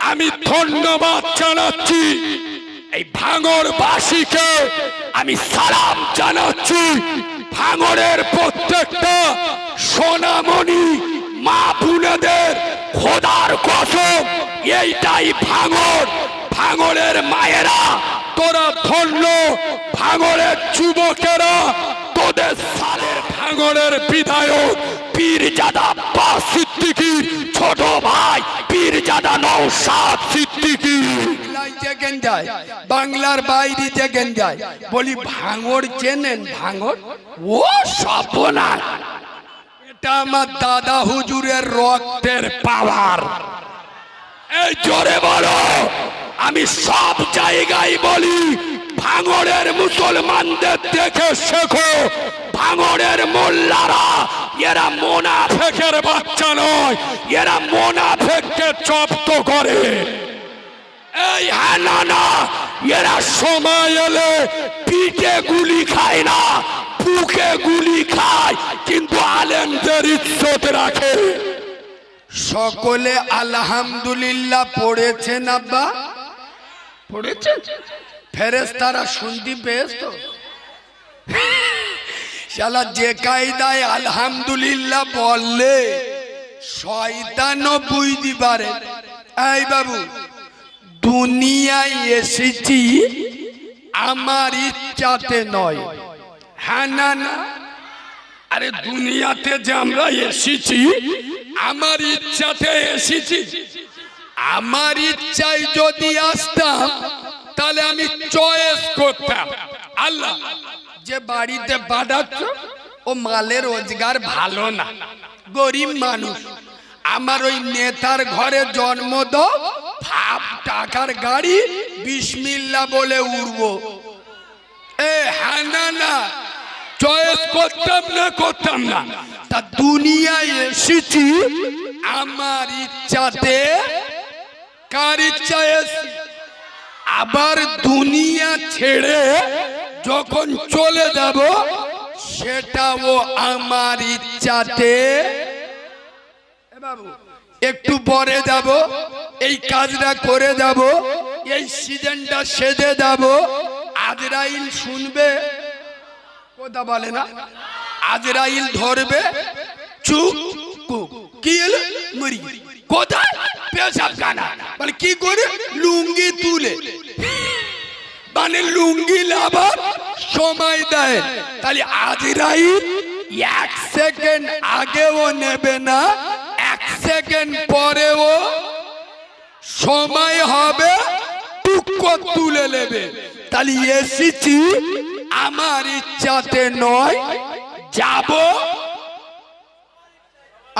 আমি ধন্যবাদ জানাচ্ছি, এই ভাঙড়বাসীকে আমি সালাম জানাচ্ছি। ভাঙড়ের প্রত্যেকটা সোনামণি মা বোনেদের খোদার কসম এইটাই ভাঙড়। ভাঙড়ের মায়েরা তোরা ধন্য, ভাঙড়ের যুবকেরা তোদের সালের ভাঙড়ের বিধায়ক পীরজাদা আব্বাস সিদ্দিকীর ছোট ভাই পীরজাদা নওশাদ সিদ্দিকী বাংলার বাইরে যেখানে যায় বলি ভাঙড় চেনেন? ভাঙড় ও সর্বনাশ, এটা আমার দাদা হুজুরের রক্তের পাওয়ার। এই জোরে বলো। আমি সব জায়গায় বলি, ভাঙড়ের মুসলমানদের দেখে শেখো। ভাঙড়ের মোল্লারা এরা মুনাফিকের বাচ্চা নয়, এরা মুনাফিককে জব্দ করে। এই হানানা এরা সময় এলে পিঠে গুলি খায় না, বুকে গুলি খায়, কিন্তু আলেমদের ইজ্জত রাখে। সকলে আলহামদুলিল্লাহ পড়েছেন? আব্বা পড়েছেন? ফেরেশতারা শুনতে পেয়েছ তো? শালা যে কায়দায় আলহামদুলিল্লাহ বললে শয়তানও বুঝতে পারে। এই বাবু, দুনিয়ায় এসেছি আমার ইচ্ছাতে নয়। হ্যাঁ না না, আরে দুনিয়াতে যে আমরা এসেছি আমার ইচ্ছাতে এসেছি। আমার ইচ্ছায় যদি আসতাম তাহলে আমি চয়েস করতাম। আল্লাহ যে বাড়িতে পাঠাচ্ছ ও মালের রোজগার ভালো না, গরিব মানুষ, আমার ওই নেতার ঘরে জন্ম দাও, ভাব টাকার গাড়ি বিসমিল্লাহ বলে উড়বো। এ হ্যাঁ না না, চয়েস করতাম না, করতাম না। তা দুনিয়ায় এসেছি আমার ইচ্ছাতে। কার ইচ্ছায় এসেছি? আবার দুনিয়া ছেড়ে যখন চলে যাব সেটাও আমার ইচ্ছাতে। বাবু একটু পরে যাব, এই কাজটা করে যাব, এই সিজনটা সেজে যাব। আজরাইল শুনবে, কথা বলে না, আজরাইল ধরবে, চুপ কি এলো মরি কোথায় পেশাব খানা, মানে কি করে লুঙ্গি তুলে, মানে লুঙ্গি লাভার সময় দেয়। তাহলে আজরাইল 1 সেকেন্ড আগেও নেবে না, 1 সেকেন্ড পরেও সময় হবে টুকো তুলে নেবে। তাহলে এসেছি আমার ইচ্ছাতে নয়, যাব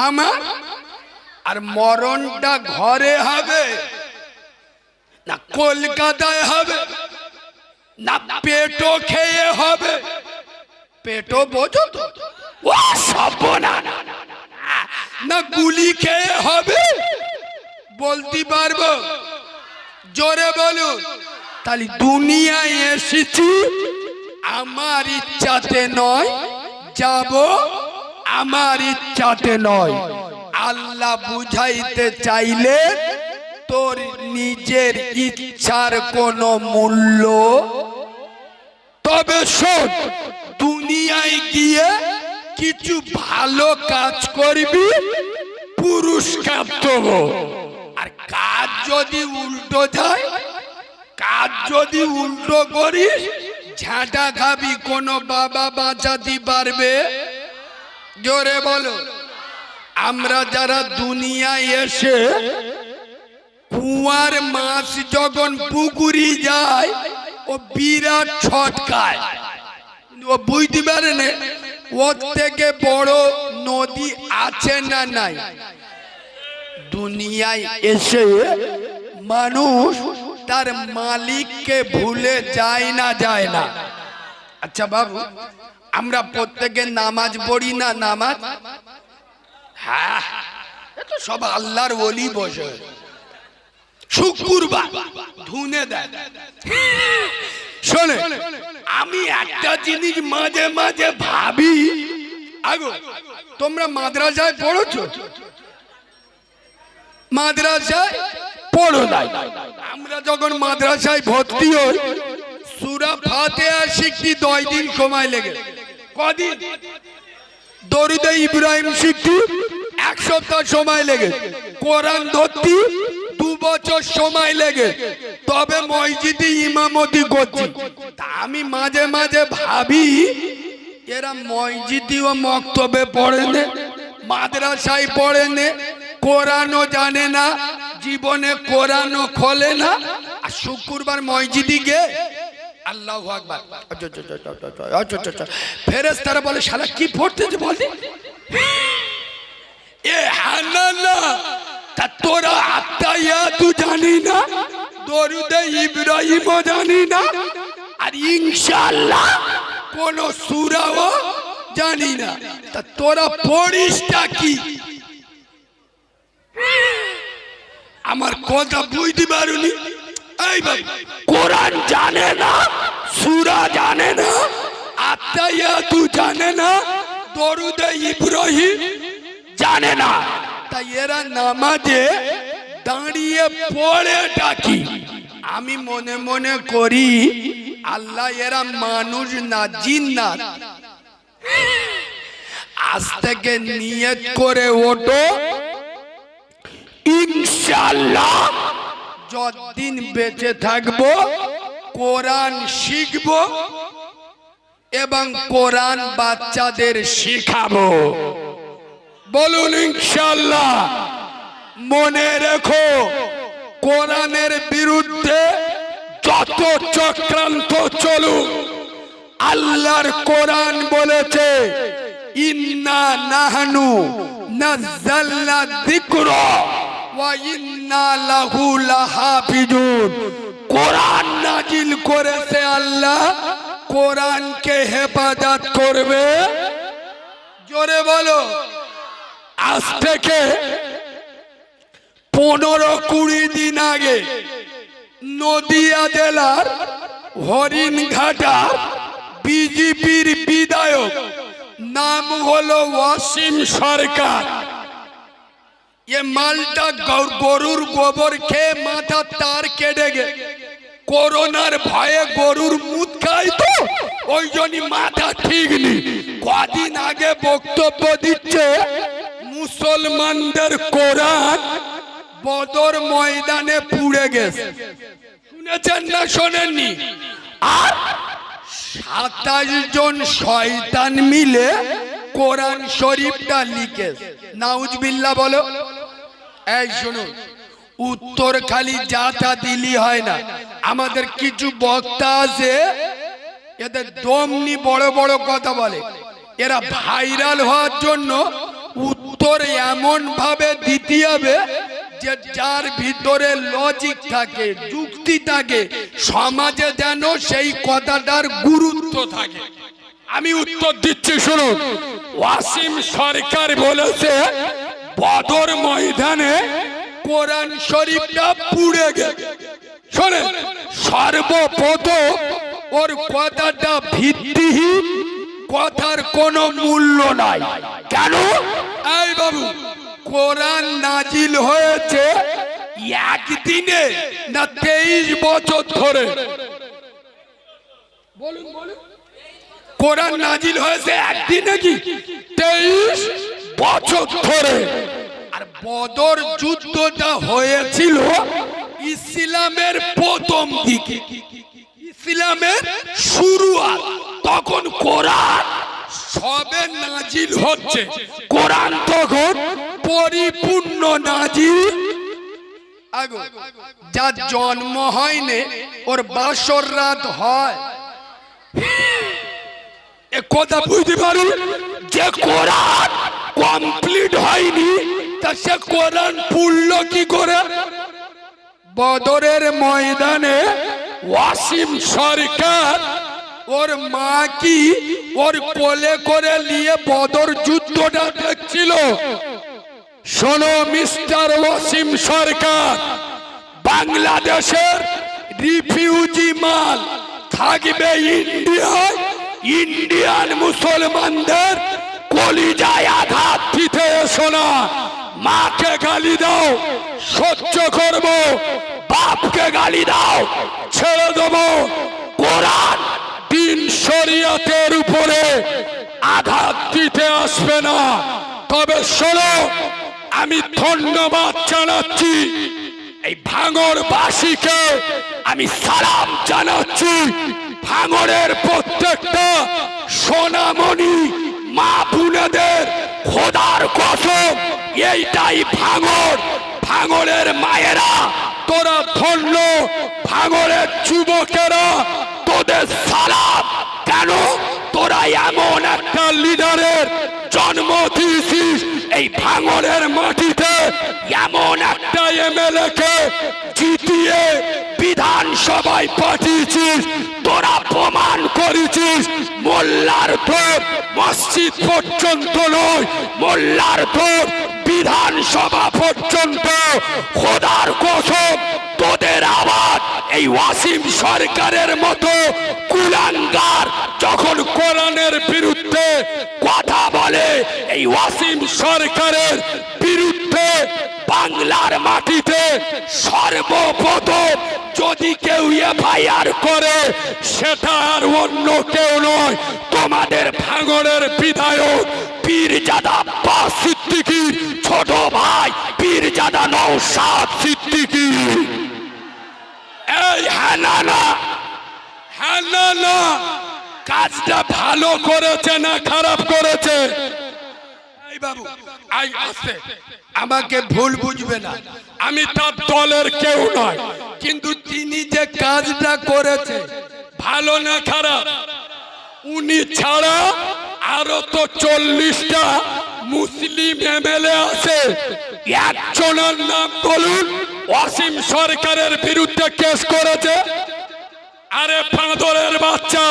আমার। আর মরণটা ঘরে হবে না কলকাতায় হবে না পেটো খেয়ে হবে? পেটো বোঝো তো? ও সর্বনাশ, না গুলি খেয়ে হবে? বলতে পারবো? জোরে বলুন। তাহলে দুনিয়ায় এসেছি আমার ইচ্ছাতে নয়, যাব আমার ইচ্ছাতে নয়। আল্লাহ বুঝাইতে চাইলে তোর নিজের ইচ্ছার কোনো মূল্য। তবে শোন, দুনিয়ায় গিয়ে কিছু ভালো কাজ করবি, পুরস্কার দেবো। আর কাজ যদি উল্টো যায়, কাজ যদি উল্টো করিস, ঝাঁটা খাবি, কোনো বাবা বাঁচাতে পারবে? জোরে বলো। আমরা যারা দুনিয়ায় এসে কুয়ার মাছ যখন পুকুরি যায় ও বিরাট ছটকায়, ও বুঝতে পারে না ওর থেকে বড় নদী আছে না নাই। দুনিয়ায় এসে মানুষ তার মালিককে ভুলে যায় না, যায় না। আচ্ছা বাবু, আমরা প্রত্যেকে নামাজ পড়ি না? নামাজ, হ্যাঁ, সব আল্লাহর ওলি বসে শুক্রবার ধুনে দেয়। শোনে, আমি একটা জিনিস মাঝে মাঝে ভাবি, আগো তোমরা মাদ্রাসায় পড়েছো? মাদ্রাসায় পড়ো নাই। আমরা যখন মাদ্রাসায় ভর্তি হই সূরা ফাতিহা শিখতে 2 দিন সময় লেগে। কদিন? দরুদে ইব্রাহিম শিখতে 1 সপ্তাহ সময় লেগে। কোরআন ধরতে 2 বছর সময় লেগে। তবে মসজিদে ইমামতি করছি। তা আমি মাঝে মাঝে ভাবি এরা মসজিদে ও মক্তবে পড়ে না, মাদ্রাসায় পড়ে না, কোরআনও জানে না, জীবনে কোরআনও খোলে না, আর শুক্রবার মসজিদে গে আল্লাহু আকবার ফেরেশতারা বলে শালা কি পড়তেছে বল দি। এ হানানা তা তোরা আত্তায়াতু জানি না, দরুদে ইব্রাহিমও জানি না, আর ইনশাআল্লাহ কোন সূরাও জানি না, তা তোরা পড়িসটা কি? আমার কথা বুঝতে পারুনি। এই ভাই, কোরআন জানে না, সূরা জানে না, আত্তায়াতু জানে না, দরুদে ইব্রাহিম জানে না, তাই এরা নামাজে দাঁড়িয়ে পড়ে ডাকি। আমি মনে মনে করি আল্লাহ এরা মানুষ না জিন্নাত। আজ থেকে নিয়ত করে ওঠো ইনশাআল্লাহ যতদিন বেঁচে থাকবো কোরআন শিখবো এবং কোরআন বাচ্চাদের শিখাবো। বলুন ইনশাআল্লাহ। মনে রেখো, কোরআনের বিরুদ্ধে যত চক্রান্ত চলুক, আল্লাহর কোরআন বলেছে ইন্না নাহনু নাযালনা যিকরা ওয়া ইন্না লাহু লাহাফিজুন। কোরআন নাজিল করেছে আল্লাহ, কোরআনকে হেফাজত করবে। জোরে বলো। আজ থেকে 15-20 দিন আগে নদিয়া জেলার হরিণঘাটা বিজেপির বিধায়ক, নাম হলো ওয়াসিম সরকার, ये মালটা গরুর গোবর খেয়ে মাথা তার কেটে গে করোনার ভয়ে গরুর মুখ খায় তো ওই জন্য মাথা ঠিক নেই। কদিন আগে বক্তব্য দিচ্ছে মুসলমানদের কোরআন বদর ময়দানে পুড়ে গেছে। শুনেছেন না শোনেননি? আর 27 জন শয়তান মিলে কোরআন শরীফটা লিখেছে। নাউজুবিল্লাহ বলো। এই শুনুন, উত্তর খালি যাতা দিলি হয় না। আমাদের কিছু বক্তা আছে এদের দমনি বড় বড় কথা বলে। এরা ভাইরাল হওয়ার জন্য উত্তর এমন ভাবে দিতে হবে যে যার ভিতরে লজিক থাকে, যুক্তি থাকে, সমাজে যেন সেই কথাটার গুরুত্ব থাকে। আমি উত্তর দিচ্ছি শুনুন। ওয়াসিম সরকার বলেছে বদর ময়দানে কোরআন শরীফটা পুড়ে গেছে। শোনেন, সর্বপ্রথম ওর কথাটা ভিত্তিহীন, কথার কোনো মূল্য নাই। কেন? এই বাবু, কোরআন নাজিল হয়েছে একদিনে না 23 বছর ধরে? কোরআন নাজিল হয়েছে একদিনে কি 23 বছর ধরে? আর বদর যুদ্ধটা হয়েছিল ইসলামের প্রথম দিকে, ইসলামের শুরুয়াত। তখন কোরআন সবে নাজিল হচ্ছে, কোরআন তখন পরিপূর্ণ নাজিল। আগো যার জন্ম হয়নি ওর বাসর রাত হয়। এ কথা বুঝতে পারুন যে কোরআন কমপ্লিট হয়নি, তা সে কোরআন পড়ল কি করে? বদরের ময়দানে ওয়াসিম সরকার ওর মা কি ওর কোলে করে নিয়ে বদর যুদ্ধটা দেখছিল। শোনো মিস্টার ওয়াসিম সরকার, বাংলাদেশের রিফিউজি মাল থাকবে ইন্ডিয়ায়, ইন্ডিয়ান মুসলমানদের কলিজায় আঘাত দিতে এসো না। মাকে গালি দাও সহ্য করব, বাপকে গালি দাও ছেড়ে দেব। কোরআন দিন শরিয়াতের উপরে আঘাত দিতে আসবে না। তবে শোনো, আমি ধন্যবাদ জানাচ্ছি এই ভাঙড়বাসীকে, আমি সালাম জানাচ্ছি ভাঙড়ের প্রত্যেকটা সোনামণি মা বোনেদের। খোদার কসম এইটাই ভাঙড়, ভাঙড়ের মায়েরা তোরা ধন্য, ভাঙড়ের যুবকেরা তোদের সালাম। কেন তোরা এমন একটা লিডারের জন্ম দিয়েছিস এই ভাঙড়ের মাটিতে, এমন একটা এমএলএ কে জিতিয়ে বিধানসভায় পাঠিয়েছিস। তোরা প্রমাণ করেছিস মোল্লার তোর মসজিদ পর্যন্ত নয়, মোল্লার তোর বিধানসভা পর্যন্ত। খোদার কসম তোদের আওয়াজ এই ওয়াসিম সরকারের মতো কুলাঙ্গার যখন কোরআনের বিরুদ্ধে কথা বলে, এই ওয়াসিম সরকারের বিরুদ্ধে বাংলার মাটিতে সর্বপ্রথম যদি কেউ এফআইআর করে সেটা আর অন্য কেউ নয়, তোমাদের ভাঙড়ের বিধায়ক পীরজাদা আব্বাস সিদ্দিকীর ছোট ভাই পীরজাদা নওশাদ সিদ্দিকী। এই হানানা হানানা কাজটা ভালো করেছে না খারাপ করেছে? এই বাবু আই আসতে, আমাকে ভুল বুঝবে না, আমি তার দলের কেউ নয়, কিন্তু তিনি যে কাজটা করেছে ভালো না খারাপ? উনি ছাড়া আরো তো 40টা মুসলিম এমএলএ আছে, একজনের নাম বলুন ওয়াসিম সরকারের বিরুদ্ধে কেস করেছে। আরে বাঁদরের বাচ্চা,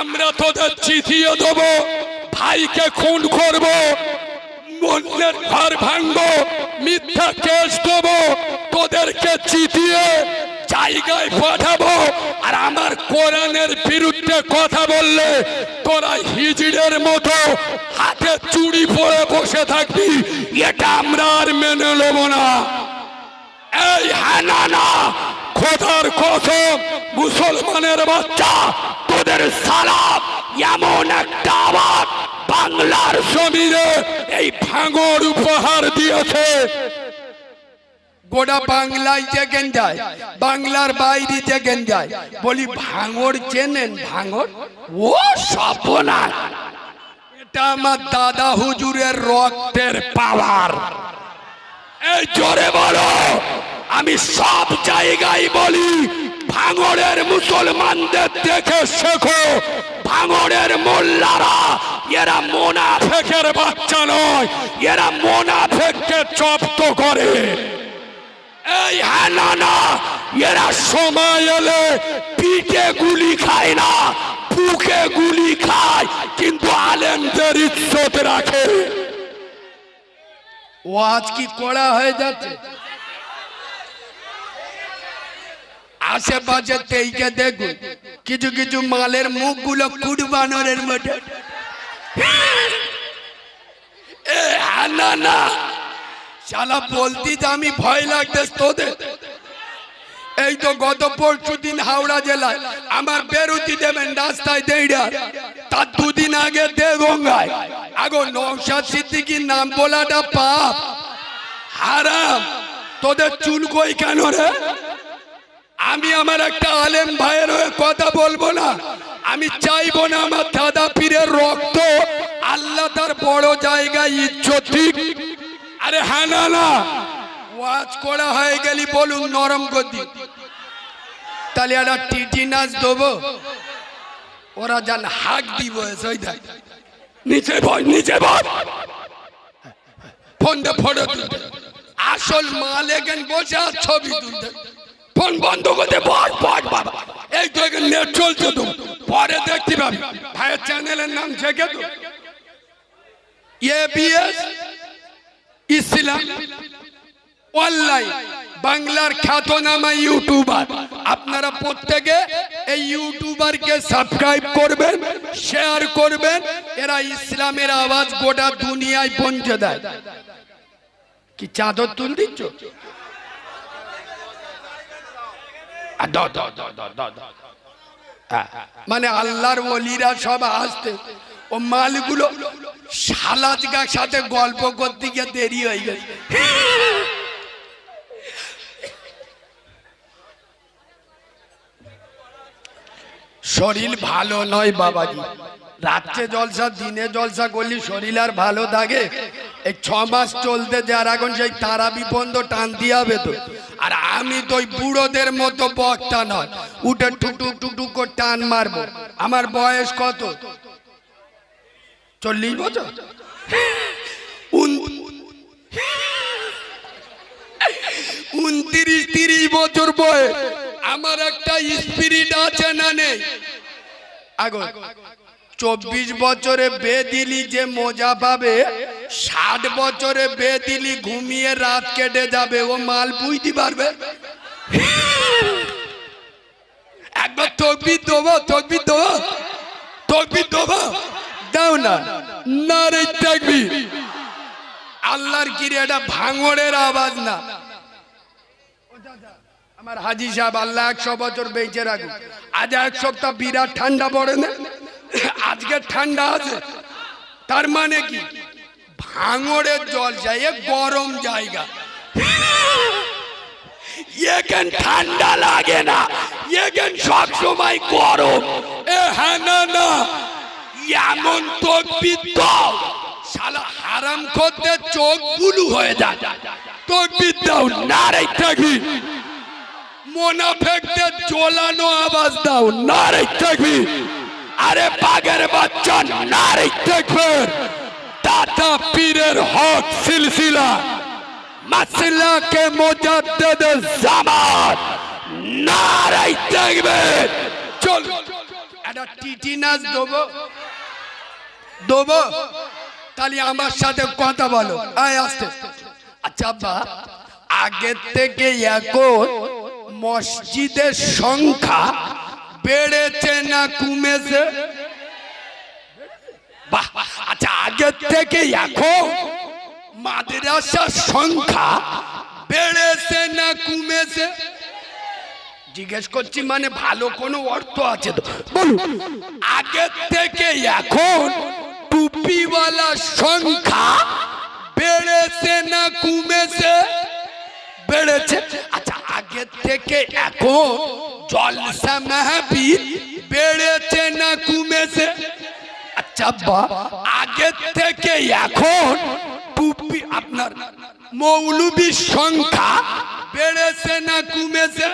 আমরা তোদের চিঠিয়ে দেবো, ভাইকে খুন করব, অন্যের ঘর ভাঙবো, মিথ্যা কেস দেবো, তোদেরকে চিঠিয়ে জায়গায় পাঠাবো। আর আমার কোরআনের বিরুদ্ধে কথা বললে তোরা হিজড়ের মতো হাতে চুড়ি পরে বসে থাকবি, এটা আমরা আর মেনে নেব না। এই হানানা খোদার কসম মুসলমানের বাচ্চা, তোদের সালাম এমন একটা আওয়াজ বাংলার জমিনে এই ভাঙড় উপহার দিয়েছে। গোটা বাংলায় যেখান যায়, বাংলার বাইরে যেখান যায়, বলি ভাঙড় চেনেন? ভাঙড় ও সর্বনাশ, এটা আমার দাদা হুজুরের রক্তের পাওয়ার। এই জোরে বলো, আমি সব জায়গায় বলি ভাঙড়ের মুসলমানদের দেখে শেখো, ভাঙড়ের মোল্লারা এরা মুনাফেকের বাচ্চা নয়, এরা মুনাফেককে জব্দ করে। এই হানানা এরা সময় এলে পিঠে গুলি খায় না, বুকে গুলি খায়, কিন্তু আলেমদের ইজ্জত রাখে। ওয়াজ কি কড়া হয়ে যাচ্ছে? আশেপাশে তেইকে দেখুন, কিছু কিছু মালের মুখগুলো কুরবানের মতো। এ হানানা শালা বলতি যে আমি ভয় লাগতেছ তোদের। এই তো গত পরশুদিন হাওড়া জেলায় আমার বেরুতি দেবেন রাস্তায় দেইড়া, তার দুদিন আগে দেগঙ্গায় আগো নওশাদ সিদ্দিকীর নাম বলাটা পাপ, হারাম। তোদের চুল কই কেন রে? আমি আমার একটা আলেম ভাইয়ের হয়ে কথা বলবো না, আমি চাইবো না আমার দাদা পীরের রক্ত আল্লাহ তার বড় জায়গায় ইজ্জত দিক। আরে হ্যাঁ না না ওয়াজ করা হয়ে গেলি বলুন নরম গদি, তাহলে একটা টিটি নাচ দেবো, ওরা যান হাক দিব। নিচে বল, নিচে বল, ফোন দে, ফটো তুলতে, আসল মাল এখানে বসে আর ছবি তুলতে। ফোন বন্ধ করতে বল বল বাবা, এই তো এখানে নেট চলছে তো, পরে দেখতে পাবি। ভাইয়ের চ্যানেলের নাম শেখে তো এবিএস ইসলাম অনলাইন, বাংলার খ্যাতনামা ইউটিউবার। আপনারা প্রত্যেকে এই ইউটিউবারকে সাবস্ক্রাইব করবেন, শেয়ার করবেন, এরা ইসলামের আওয়াজ গোটা দুনিয়ায় পৌঁছে দেয়। কি চাদর তুল দিচ্ছ? মানে আল্লাহর ওলিরা সব আসতে ও মালগুলো শালাজগার সাথে গল্প করতে গিয়ে দেরি হয়ে গেছে। শরীর ভালো নয় বাবাজি, রাত্রে জলসা দিনে জলসা করলি শরীর আর ভালো থাকে? এই 6 মাস চলতে যার এখন সেই তারাবি বন্ধ টান দিয়ে হবে তো। আর আমি তো ওই বুড়োদের মতো বক্তা নয়, উঠে টুটুক টুটুক করে টান মারবো। আমার বয়স কত? 40 বছর। 29-30 বছর বয়স। আমার একটা স্পিরিট আছে না নেই? আগো 24 বছরে বেদিলি যে মজা পাবে, 60 বছরে বেদিলি ঘুমিয়ে রাত কেটে যাবে। ও মাল বুঝতে পারবে? একবার তকবির দেবো, তকবির দেবো, তকবির দেবো, দাও না। নারে তাকবীর। আল্লাহর কিরে, এটা ভাঙড়ের আওয়াজ না। আমার হাজি সাহেব আল্লাহ 100 বছর বেঁচে রাখুন। আজ 1 সপ্তাহ বিরাট ঠান্ডা পড়ে না, আজকে ঠান্ডা আছে। তার মানে কি? ভাঙড়ের জল যায় গরম জায়গা, এখানে ঠান্ডা লাগে না, এখানে সব সময় গরম। এ হ্যাঁ না না, এমন তকবীর দাও শালা হারাম করতে চোখ বুলু হয়ে যায়। তকবীর দাও, নারে তাকবীর। মুনাফিকদের জ্বলানো আওয়াজ দাও, নারে তাকবীর। আরে বাগের বাচ্চা, নারে তাকবীর। দাদা পীরের হক সিলসিলা মাসলা কে মুজাদ্দিদ জামান, নারে তাকবীর। চল এটা টিটি নাচ দেবো, দেবো। তাহলে আমার সাথে কথা বলো, আয় আসতে। আচ্ছা বা আগের থেকে এখন মসজিদের সংখ্যা বেড়েছে না কমেছে? বাহ। আচ্ছা আগের থেকে এখন মাদ্রাসার সংখ্যা বেড়েছে না কমেছে? জিজ্ঞেস করছি, মানে ভালো কোনো অর্থ আছে তো বলুন। আগের থেকে এখন টুপিওয়ালা সংখ্যা বেড়েছে না কমেছে? বেড়েছে। আচ্ছা আগের থেকে এখন জলসা মাহফিল বেড়েছে না কমেছে? আচ্ছা বা আগের থেকে এখন টুপি আপনার মৌলবীর সংখ্যা বেড়েছে না কমেছে?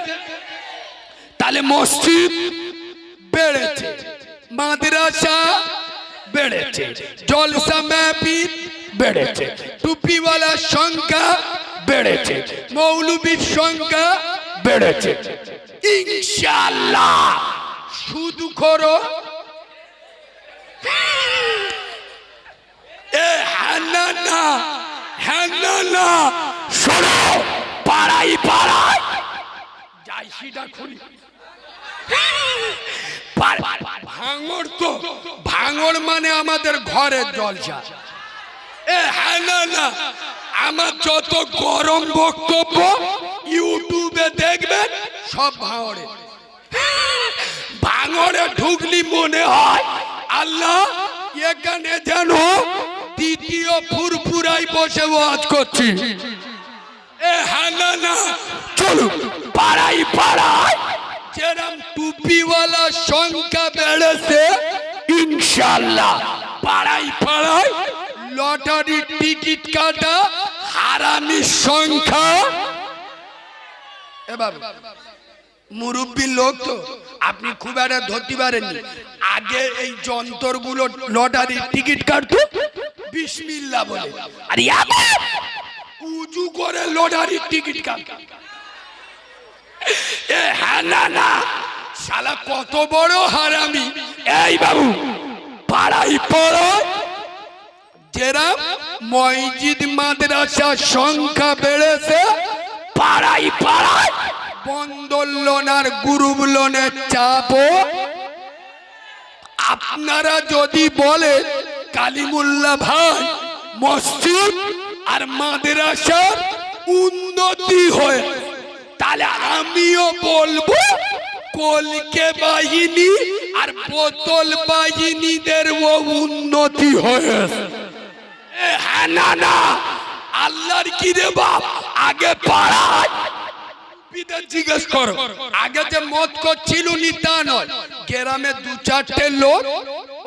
তাহলে মসজিদ বেড়েছে, মাদ্রাসা বেড়েছে, জলসা মাহফিল বেড়েছে, টুপিওয়ালার সংখ্যা বেড়েছে, মৌলবীর সংখ্যা বেড়েছে। ইনশাআল্লাহ শুধু করো এ হ্যাঁ না না, হ্যাঁ না না। শোনো, পাড়াই পাড়াই যাই সেটা খুলি। ভাঙড় তো, ভাঙড় মানে আমাদের ঘরের জলসা। এ হ্যাঁ না না, আমার যত গরম বক্তব্য ইউটিউবে দেখবেন সব ভাঙড়ে। ভাঙড়ে ঢুকলি মনে হয় আল্লাহ এখানে যেন দ্বিতীয় ফুরফুরাই বসে ওয়াজ করছি। এ হ্যাঁ না না, চলো পাড়াই পাড়াই যেরকম টুপিওয়ালা সংখ্যা বেড়েছে, ইনশাআল্লাহ পাড়াই পাড়াই লটারির টিকিট কাটা হারামির সংখ্যা। এবার মুরব্বী লোক তো আপনি খুব একটা ধরতে পারেননি। আগে এই যন্ত্রগুলো লটারির টিকিট কাটতো বিসমিল্লাহ বলে, আর এখন উজু করে লটারির টিকিট কাটত। এ হ্যাঁ না না, শালা কত বড় হারামি। এই বাবু পাড়াই পাড়াই যেরকম মসজিদ মাদ্রাসার সংখ্যা বেড়েছে, পাড়াই পাড়াই বন্ধন লোন আর গ্রুপ লোনের চাপও। আপনারা যদি বলেন কালিমুল্লাহ ভাই মসজিদ আর মাদ্রাসার উন্নতি হয়, তাহলে আমিও বলবো কলকে বাহিনী আর বোতল বাহিনীদের ও উন্নতি হয়েছে। হ্যাঁ না না, আল্লাহর কি রে বাপ, আগে পাড়ায় জিজ্ঞেস করো, আগে যে মত করছিল নি তা নয়, গ্রামে দু চারটে লোক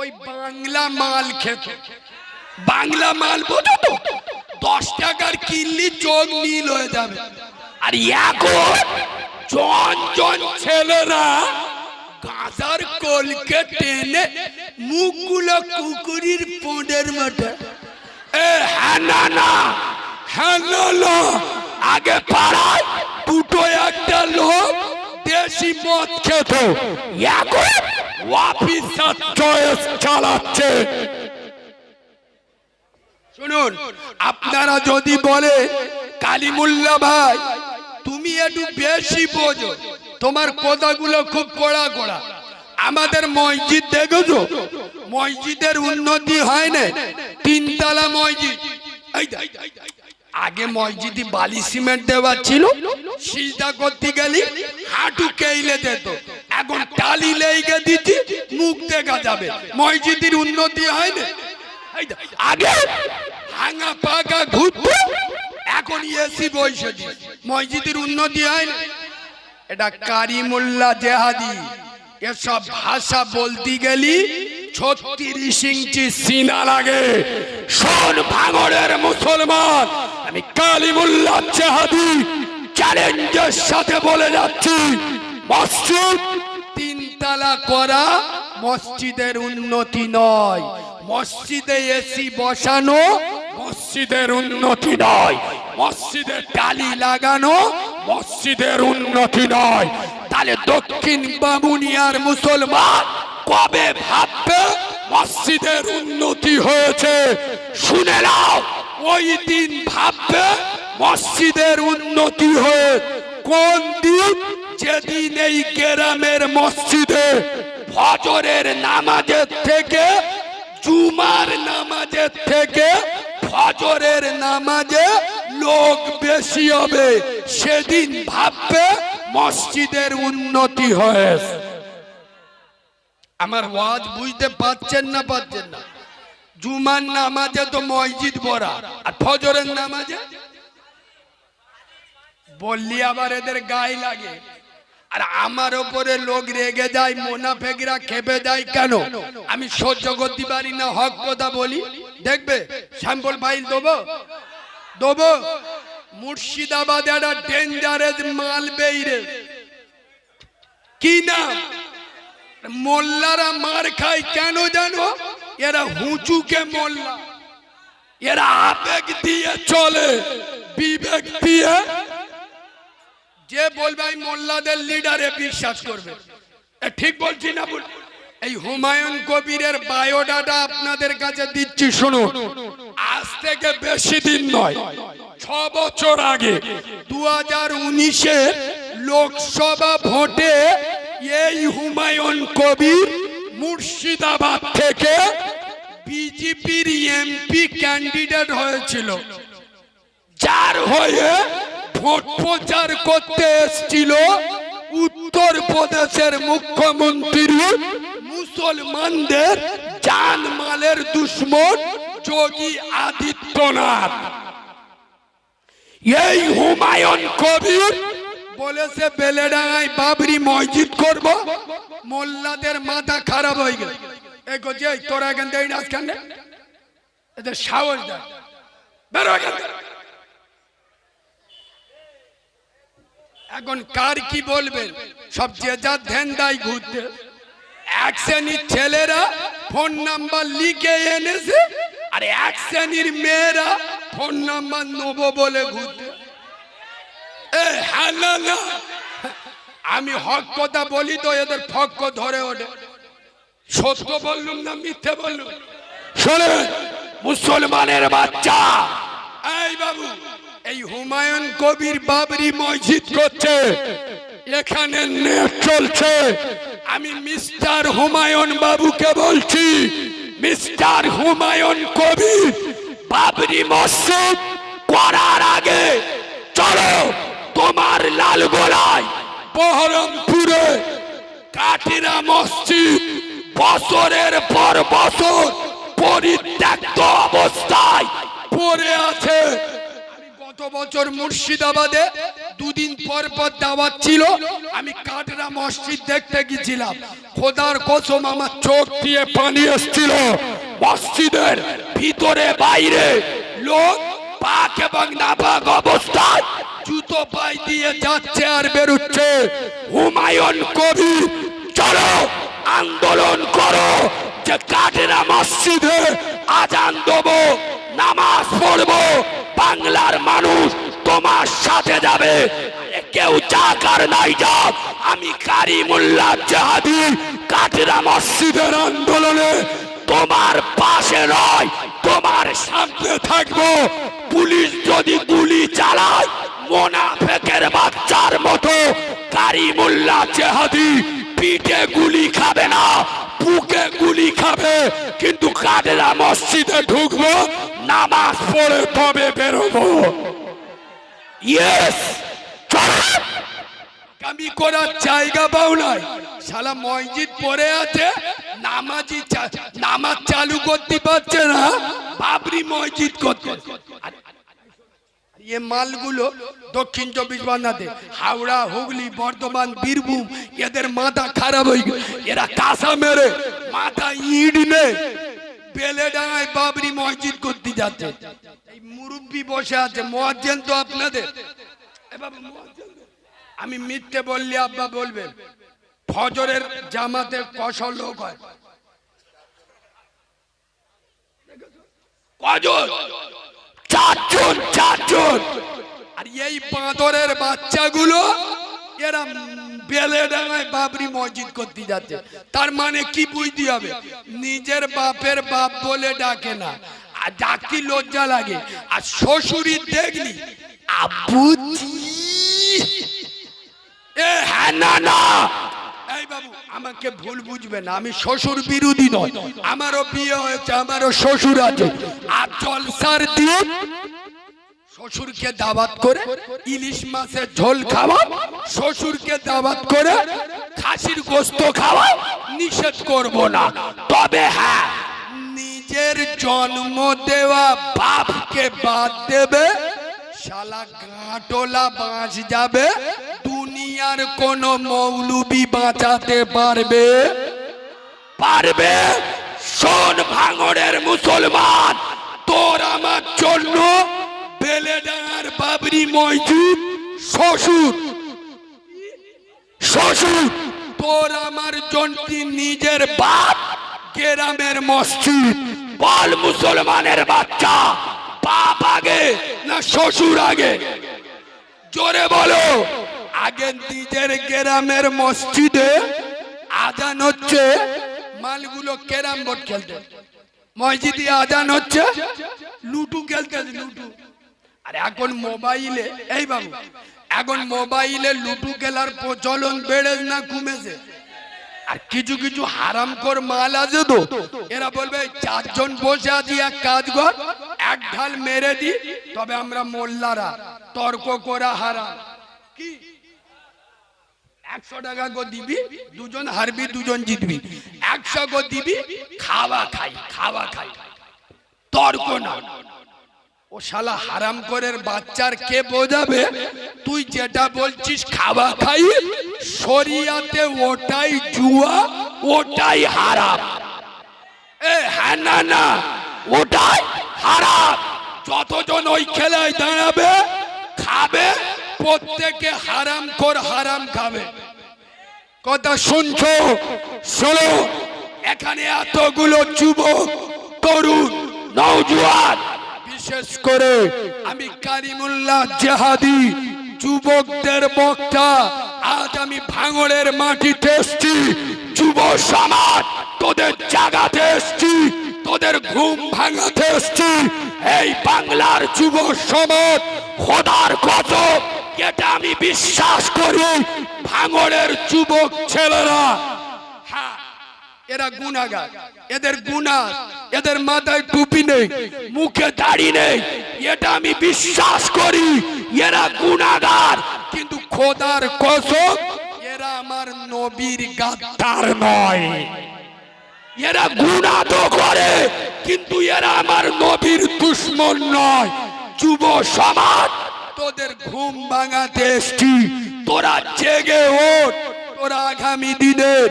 ওই বাংলা মাল খেত। বাংলা মাল বোঝো তো, 10 টাকার কিনলি চোখ নীল হয়ে যাবে। আর এখন জন জন ছেলেরা গাঁজার কলকে টেনে মুখগুলো কুকুরির পোঁডের মতো। হ্যাঁ না না, হ্যাঁ না না, আগে পাড়ায় দুটো একটা লোক দেশি মদ খেত, এখন অফিসার চয়েস চালাচ্ছে। শুনুন, আপনারা যদি বলে কালিমুল্লাহ ভাই তুমি একটু বেশি বোঝো, তোমার কথাগুলো খুব কড়া কড়া। আমাদের মসজিদ দেখেছো, মসজিদের উন্নতি হয় না, 3 তলা মসজিদ। আগে মসজিদে বালি সিমেন্ট দেওয়া ছিল, সিজদা করতে গেলি হাঁটু কেইলে যেত, এখন টালি লেগে দিচ্ছি মুখ দেখা যাবে। মসজিদের উন্নতি হয় না। আগে ভাঙা পাকা ঘুরতো, এখন এসি বসে দি, মসজিদের উন্নতি হয় না। এটা কারিমুল্লাহ জেহাদি, এসব ভাষা বলতে গেলি 36 ইঞ্চি সিনা লাগে। শোন ভাঙড়ের মুসলমান, আমি কালিমুল্লাহ জেহাদি চ্যালেঞ্জের সাথে বলে যাচ্ছি, মসজিদ 3 তলা করা মসজিদের উন্নতি নয়, মসজিদে এসি বসানো মসজিদের উন্নতি নয়, মসজিদে টালি লাগানো মসজিদের উন্নতি নয়। তাহলে দক্ষিণ বামুনিয়ার মুসলমান কবে ভাববে মসজিদের উন্নতি হয়েছে? শুনে নাও, ওই দিন ভাববে মসজিদের উন্নতি হয়ে। কোন দিন? যেদিন এই গ্রামের মসজিদে ফজরের নামাজের থেকে, জুমার নামাজের থেকে ফজরের নামাজে লোক বেশি হবে, সেদিন ভাববে মসজিদের উন্নতি হয়েছে। আমার ওয়াজ বুঝতে পারছেন না? পাচ্ছেন না? জুমার নামাজে তো মসজিদ ভরা, আর ফজরের নামাজে বললি আবার এদের গায়ে লাগে। আর আমার ওপরে লোক রেগে যায়, মুনাফেকরা খেপে যায় কেন? আমি সহ্য করতে পারি না, হক কথা বলি। দেখবে স্যাম্পল ফাইল দেবো। মুর্শিদাবাদে একটা ডেঞ্জারেস মাল বেইরে, কি না? মোল্লারা মার খায় কেন জানো? এরা হুঁচুকে মোল্লা, এরা আবেগ দিয়ে চলে, বিবেক দিয়ে। যে বলবে এই মোল্লাদের লিডারে বিশ্বাস করবে। ঠিক বলছি না? এই হুমায়ুন কবিরের বায়োডাটা আপনাদের কাছে দিচ্ছি, শুনুন। আজ থেকে বেশি দিন নয়, 6 বছর আগে 2019-এর লোকসভা ভোটে এই হুমায়ুন কবির মুর্শিদাবাদ থেকে বিজেপির এমপি ক্যান্ডিডেট হয়েছিল, যার হয়ে ভোট প্রচার করতে এসেছিল উত্তর প্রদেশের মুখ্যমন্ত্রী, মুসলমানদের জানমালের দুশ্মন যোগী আদিত্যনাথ। এই হুমায়ুন কবির বলেছে বেলেডাঙ্গায় বাবরি মসজিদ করব, মোল্লাদের মাথা খারাপ হয়ে গেল। এগো যে তোরা এখান থেকে নাচ কেন, এদের সাহস দেয়, বেরো এখান থেকে। এখন কার কি বলবেন? সব যে যার ধ্যান দেয় ঘুরতে। এক শ্রেণীর ছেলেরা ফোন নাম্বার লিখে এনেছে, আর এক শ্রেণীর মেয়েরা ফোন নাম্বার নেবো বলে ঘুরতে। আমি হক কথা বলি তো এদের ফক্ক ধরে ওঠে। সত্য বললুম না মিথ্যে বললুম? শোনে মুসলমানের বাচ্চা, এই বাবু, এই হুমায়ুন কবির বাবরি মসজিদ করছে, এখানে নেট চলছে। আমি মিস্টার হুমায়ুন বাবুকে বলছি, মিস্টার হুমায়ুন কবির বাবরি মসজিদ করার আগে চলো তোমার লালগোলায় বহরমপুরে কাঠিরা মসজিদ বছরের পর বছর পরিত্যক্ত অবস্থায় পড়ে আছে। গত বছর মুর্শিদাবাদে দুদিন পর পর দাওয়াত ছিল, আমি কাঠরা মসজিদ দেখতে গেছিলাম। খোদার কসম আমার চোখ দিয়ে পানি এসেছিল। মসজিদের ভিতরে বাইরে লোক পাক এবং নাপাক অবস্থায় জুতো পায়ে দিয়ে যাচ্ছে আর বেরোচ্ছে। হুমায়ুন কবির চলো আন্দোলন করো যে কাঠেরা মসজিদে আজান দেবো, নামাজ পড়বো, বাংলার মানুষ তোমার সাথে যাবে। কেউ যাক আর নাই যাক, আমি কারিমুল্লাহ জাহাদি কাঠেরা মসজিদের আন্দোলনে তোমার পাশে নয় তোমার সামনে থাকবো। পুলিশ যদি গুলি চালায় মোনাফেকের বাচ্চার মতো কারিমুল্লাহ জাহাদি পিঠে গুলি খাবে না, বুকে গুলি খাবে। কিন্তু কাঠেরা মসজিদে ঢুকবো, নামাজ পড়ে তবে বেরোবো। ইয়েস, আমি করার জায়গা পাও নাই। শালা মসজিদ পড়ে আছে, নামাজ চালু করতে পারছে না, বাবরি মসজিদ করতে। ये মালগুলো দক্ষিণ চব্বিশ পরগনাতে হাওড়া, হুগলি, বর্ধমান, বীরভূম এদের মাথা খারাপ হয়ে গেছে। এরা কাঁসা মেরে মাথা ইট নে বেলেডাঙ্গায় বাবরি মসজিদ করতে যাচ্ছে। এই মুরব্বি বসে আছে, মুয়াজ্জিন তো আপনাদের। আমি মিথ্যে বললে আব্বা বলবেন। ফজরের জামাতে কশো লোক হয়, কজন? চারজন। আর এই বাঁদরের বাচ্চাগুলো এরা বেলেডাঙ্গায় বাবরি মসজিদ করতে যাচ্ছে। তার মানে কি বুঝতে হবে? নিজের বাপের বাপ বলে ডাকে না, আর ডাকি লজ্জা লাগে। আর শ্বশুরি দেখলি আব্বুজি, এ হ্যাঁ না। এই বাবু আমাকে ভুল বুঝবে না, আমি শ্বশুর বিরোধী নয়। আমারও বিয়ে হয়েছে, আমারও শ্বশুর আছে। আর জলসার দিন শ্বশুরকে দাওয়াত করে ইলিশ মাছের ঝোল খাওয়া, শ্বশুরকে দাওয়াত করে খাসির গোস্ত খাওয়া নিষেধ করব না। তবে হ্যাঁ, নিজের জন্ম দেওয়া বাপকে বাদ দেবে, শালা গাঁটোলা বাঁচ যাবে। দুনিয়ার কোন মৌলবি বাঁচাতে পারবে? শোন ভাঙড়ের মুসলমান, তোর আমার জন্য বেলেডাঙ্গার বাবরি মসজিদ শ্বশুর, তোর আমার জন্য নিজের বাপ গ্রামের মসজিদ। বল মুসলমানের বাচ্চা, বাপ আগে না শ্বশুর আগে? জোরে বলো। আগে নিজের গ্রামের মসজিদে আজান হচ্ছে, মালগুলো ক্যারাম বোর্ড খেলতে, মসজিদে আজান হচ্ছে, লুডু খেলতে, লুডু। আর এখন মোবাইলে, এই বাবু এখন মোবাইলে লুডু খেলার প্রচলন বেড়ে না কমেছে? আর কিছু কিছু হারামখোর মাল আছে তো, এরা বলবে চারজন বসে আছি, এক কাজ কর, এক ঢাল মেরে দি। তবে আমরা মোল্লারা তর্ক করা হারাম। কি 100 টাকা গো দিবি, দুজন হারবি দুজন জিতবি। 100 গো দিবি, খাওয়া খাই, তর্ক না। ও শালা হারামখোরের বাচ্চার কে বোঝাবে? তুই যেটা বলছিস খাওয়া খাই, শরিয়াতে ওটাই জুয়া, ওটাই হারাম। এ হ্যাঁ না, ওটাই হারাম। যতজন ওই খেলায় দাঁড়াবে খাবে, প্রত্যেকে হারামখোর হারাম খাবে। কথা শুনছো? শোনো, এখানে এতগুলো যুবক, তরুণ, নওজোয়ান, বিশেষ করে আমি কারিমুল্লাহ জাহাদি যুবকদের বক্তা। আজ আমি ভাঙড়ের মাটিতে এসছি, যুব সমাজ তোদের জাগাতে এসছি, তোদের ঘুম ভাঙাতে এসছি। এই বাংলার যুব সমাজ, খোদার কসম এটা আমি বিশ্বাস করি, ভাঙড়ের যুবক ছেলেরা, হ্যাঁ এরা গুনাহগার, এদের গুনাহ, এদের মাথায় টুপি নেই, মুখে দাড়ি নেই, এটা আমি বিশ্বাস করি। এরা গুনাহগার, কিন্তু খোদার কসম এরা আমার নবীর গাদ্দার নয়। এরা গুনাহ তো করে, কিন্তু এরা আমার নবীর দুশমন নয়। যুব সমাজ, তোদের ঘুম ভাঙাতে এসছি, তোরা জেগে ওঠ। তোরা আগামী দিনের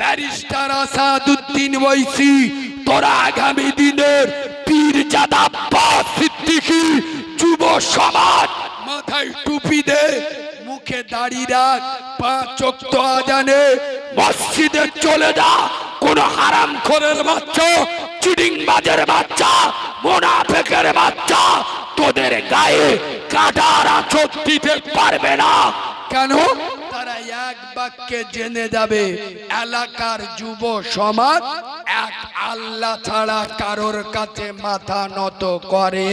ব্যারিস্টার আসাদুদ্দিন ওয়াইসি, তোরা আগামী দিনের পীরজাদা আব্বাস সিদ্দিকী। যুব সমাজ, মাথায় টুপি দে, মুখে দাড়ি রাখ, 5 ওয়াক্ত আজানে মসজিদে চলে যা। কোন হারামখোরের বাচ্চা, চিটিংবাজের বাচ্চা, মুনাফিকের বাচ্চা তোদের গায়ে কাঁটার আঁচড় দিতে পারবে না। কেন? তারা এক বাক্যে জেনে যাবে, এলাকার যুব সমাজ এক আল্লাহ ছাড়া কারোর কাছে মাথা নত করে।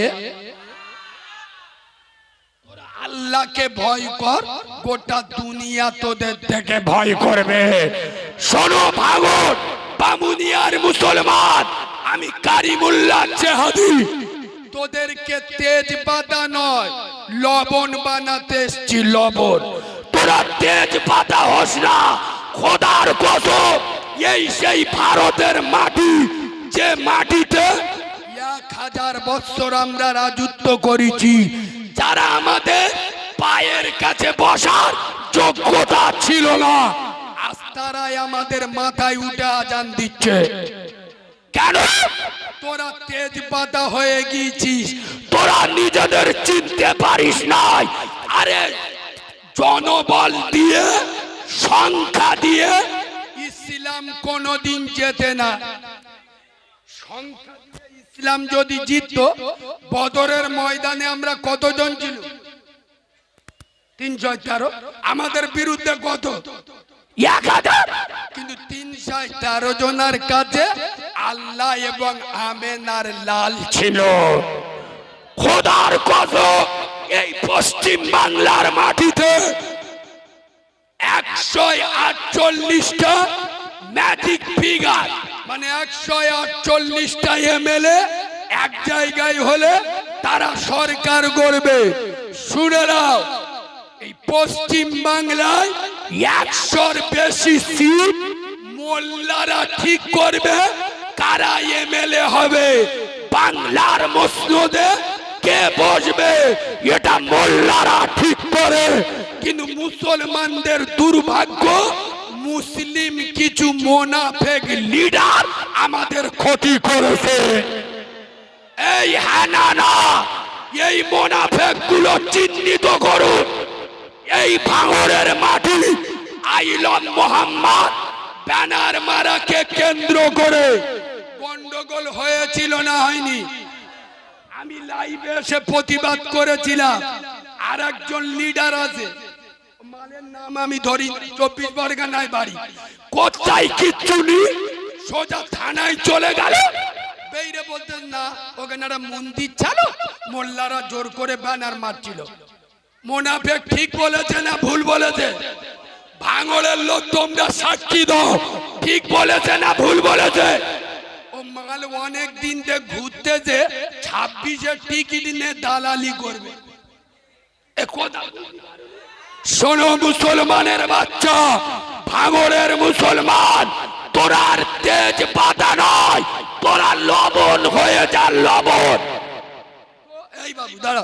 আল্লাহকে ভয় কর, গোটা দুনিয়া তোদের থেকে ভয় করবে। শোনো ভাগত বামুনিয়ার মুসলমান, আমি কারিমুল্লাহ জেহাদি, তোদেরকে তেজ পাতা নয় লবণ বানাতে এসছি। লবণ, তোরা তেজ পাতা হোস না। খোদার কসম, এই সেই ভারতের মাটি, যে মাটিতে 1000 বছর আমরা রাজত্ব করেছি। যারা আমাদের পায়ের কাছে বসার যোগ্যতা ছিল না, আজ তারাই আমাদের মাথায় উঠে আজান দিচ্ছে। কেন? তোরা তেজ পাতা হয়ে গিয়েছিস, তোরা নিজেদের চিনতে পারিস নাই। আরে জনবল দিয়ে, সংখ্যা দিয়ে ইসলাম কোনদিন জেতে না। সংখ্যা দিয়ে ইসলাম যদি জিতত, বদরের ময়দানে আমরা কতজন ছিল? 313। আমাদের বিরুদ্ধে কত? 1000। কিন্তু 313 জনের কাছে আল্লাহ এবং আমেনার লাল ছিল। খোদার কসম, এই পশ্চিম বাংলার মাটিতে 148টা ম্যাজিক ফিগার, মানে 148টা এমএলএ এক জায়গায় হলে তারা সরকার গড়বে। শুনে নাও, এই পশ্চিম বাংলায় 100-র বেশি সিট মোল্লারা ঠিক করবে কারা এমএলএ হবে। বাংলার মসনদে কে বসবে এটা মোল্লারা ঠিক করে। কিন্তু মুসলমানদের দুর্ভাগ্য, মুসলিম কিছু মুনাফিক লিডার আমাদের ক্ষতি করেছে। এই হানানা, এই মুনাফিক গুলো চিহ্নিত করুন। এই ভাঙড়ের মাটি আইলম মোহাম্মদ ব্যানার মারাকে কেন্দ্র করে গন্ডগোল হয়েছিল না হয়নি? আমি লাইভে এসে প্রতিবাদ করেছিলাম। আর একজন লিডার আছে, মালের নাম আমি ধরি, 24 পরগনায় বাড়ি, কোথায় কিচ্ছু নেই, সোজা থানায় চলে গেল। বেইরে বলতেন না, ওখানে একটা মন্দির ছিল, মোল্লারা জোর করে ব্যানার মারছিল। মুনাফিক ঠিক বলেছে না ভুল বলেছে? ভাঙড়ের লোক তোমরা সাক্ষী দাও, ঠিক বলেছে না ভুল বলেছে? ও মাল অনেক দিন থেকে ঘুরতেছে, 26-এর টিকিট নিয়ে দালালি করবে। শোনো মুসলমানের বাচ্চা, ভাঙড়ের মুসলমান, তোরা আর তেজ পাতা নয়, তোরা লবণ হয়ে যা, লবণ। এই বাবু দাঁড়া,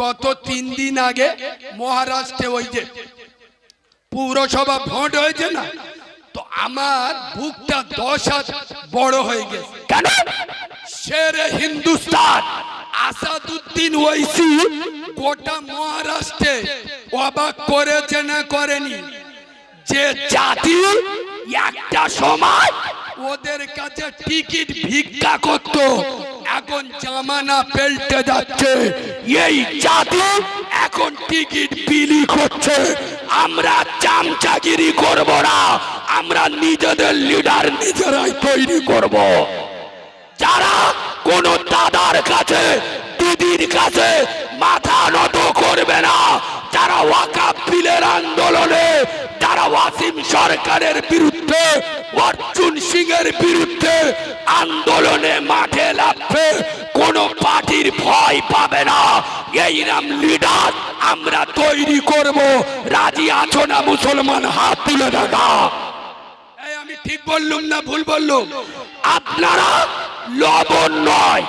গত 3 দিন আগে মহারাষ্ট্রে ওই যে পৌরসভা ভোট হয়েছে না, তো আমার বুকটা 10 হাত বড় হয়ে গেছে। কেন? শেরে হিন্দুস্তান আসাদুদ্দিন ওয়াইসি গোটা মহারাষ্ট্রে অবাক করেছে না করেনি? যে জাতি একটা সময় ওদের কাছে টিকিট ভিক্ষা করত, এখন জামানা পেল্টে যাচ্ছে। এই জাতি এখন টিকিট বিলি করছে। আমরা চামচাগিরি করব না, আমরা নিজেদের লিডার নিজেরাই তৈরি করব। যারা কোন দাদার কাছে, দিদির কাছে মাথা নত করবে না, যারা ওয়াকাফ বিলের আন্দোলনে, যারা ওয়াসিম সরকারের বিরুদ্ধে অর্জুন সিং এর বিরুদ্ধে আন্দোলনে মাঠে নামবে, কোন পার্টির ভয় পাবে না। এই নাম লিডার আমরা তৈরি করব। রাজি আছো না মুসলমান? হাত তুলে দেখা। এই আমি ঠিক বললুম না ভুল বললুম? আপনারা লবণ নয়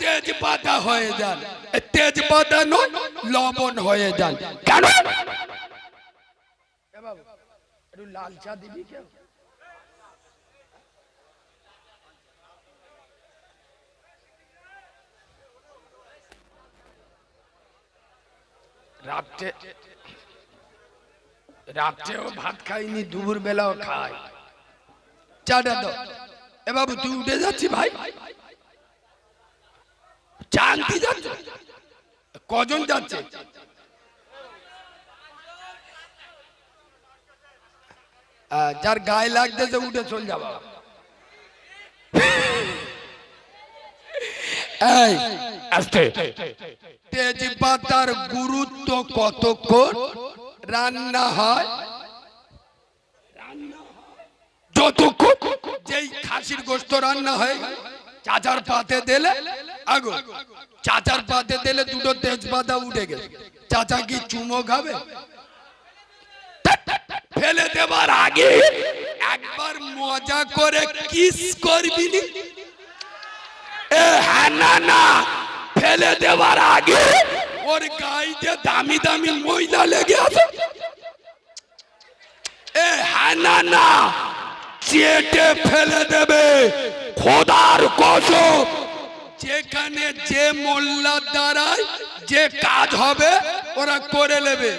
তেজপাতা হয়ে যান। তেজপাতা নয়, লবণ হয়ে যান। কেন? একটু লাল চা দিবি কেউ? রাত্রেও ভাত খাইনি, দুপুর বেলাও খাই। চাটা দাও। এ বাবু তুই উঠে যাচ্ছি ভাই? চা আনতে যাচ্ছ? কজন যাচ্ছে? যার গায়ে লাগতেছে উঠে চল যাবা। এই আস্তে। তেজপাতার গুরুত্ব কতক্ষণ রান্না হয়? যতক্ষণ যেই খাসির গোশত রান্না হয় চাচার পাতে দিলে আগুন, চাচার পাতে দিলে দুটো তেজপাতা উঠে গেছে, চাচা কি চুমো খাবে? ফেলে দেবার আগে একবার মজা করে কিস করবি নি? হ্যাঁ না না, ফেলে দেওয়ার আগে ওর গায়ে যে দামি দামি ময়লা লেগে আছে, হ্যাঁ না না, চেটে ফেলে দেবে। খোদার কসম, যেখানে যে মোল্লার দ্বারাই যে কাজ হবে ওরা করে নেবে।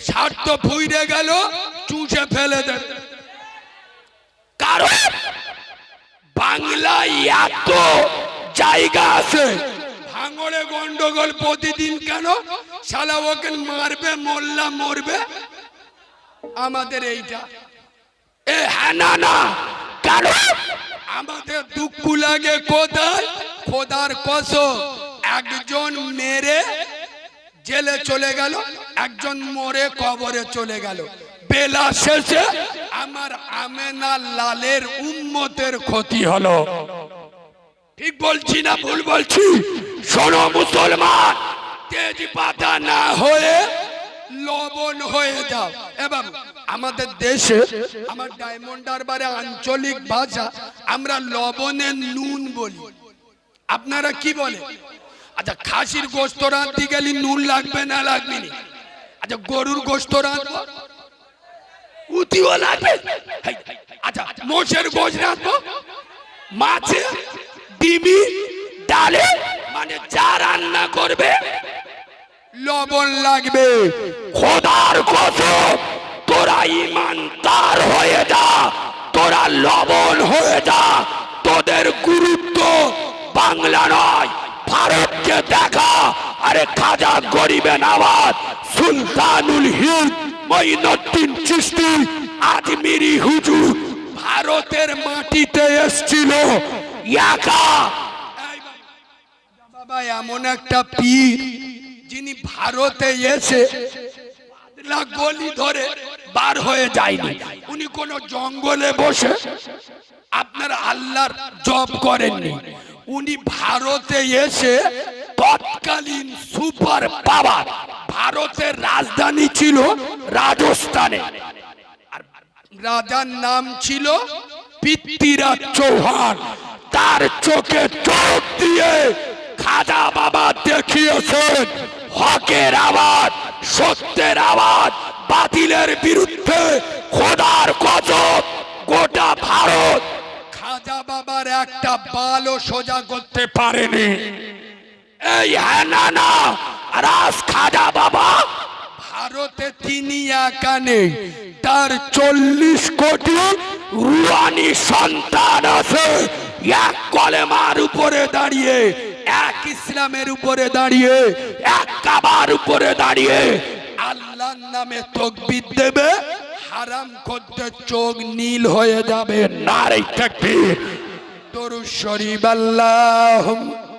স্বার্থ ফুইরে গেল চুষে ফেলে দেবে। কারণ বাংলায় এত জায়গা আছে। ভাঙড়ে গন্ডগোল প্রতিদিন কেন? শালা ওকে মারবে, মোল্লা মরবে। আমাদের এইটা হ্যাঁ না না, কেন? আমাদের দুঃখ লাগে কোথায়? খোদার কসম, একজন মেরে জেলে চলে গেল, একজন মরে কবরে চলে গেল। বেলা শেষে আমার আমেনা লালের উম্মতের ক্ষতি হলো। ঠিক বলছি না ভুল বলছি? শোনো মুসলমান, তেজপাতা না হয়ে লবণ হয়ে যাও। এবার আমাদের দেশে, আমার ডায়মন্ড হারবারে আঞ্চলিক ভাষা আমরা লবণে নুন বলি। আপনারা কি বলে? আচ্ছা, খাসির গোশত রাঁধতে গেলে নুন লাগবে না লাগবে না? আচ্ছা, গরুর গোশত রাঁধবো উতিও লাগবে। আচ্ছা, মোষের গোশ রাঁধবো, মাছে, ডিমি, ডালে, মানে যা রান্না করবে লবণ লাগবে। খোদার কসম, তোরা ইমানদার হয়ে যা, তোরা লবণ হয়ে যা। তোদের গুরুত্ব বাংলা নয়, ভারতকে দেখা। আরে খাজা গরিবে নওয়াজ, সুলতানুল হিন্দ মঈনুদ্দিন চিশতি, আজমিরি হুজুর ভারতের মাটিতে এসেছিল একা। বাবা এমন একটা পীর যিনি ভারতে এসে গলি ধরে বার হয়ে যায়নি। উনি কোন জঙ্গলে বসে আপনার আল্লাহর জপ করেননি। উনি ভারতে এসে তৎকালীন সুপার পাওয়ার, ভারতের রাজধানী ছিল রাজস্থানে, আর রাজার নাম ছিল পৃথ্বীরাজ চৌহান। তার চোখে চোখ দিয়ে খাজা বাবা দেখিয়েছেন হকের আওয়াজ, সত্যের আওয়াজ, বাতিলের বিরুদ্ধে। খোদার কসম, গোটা ভারত খাজা বাবার একটা বালও সোজা করতে পারেনি। এই হ্যাঁ না না, রাজ খাজা বাবা ভারতে তিনি একা নেই, তার 40 কোটি রুহানি সন্তান আছে। এক কলেমার উপরে দাঁড়িয়ে, এক ইসলামের উপরে দাঁড়িয়ে, এক কাবার উপরে দাঁড়িয়ে আল্লাহর নামে তাকবীর দেবে, হারাম করতে চোখ নীল হয়ে যাবে। নারে তাকবীর। দরুদ শরীফ। আল্লাহুম্মা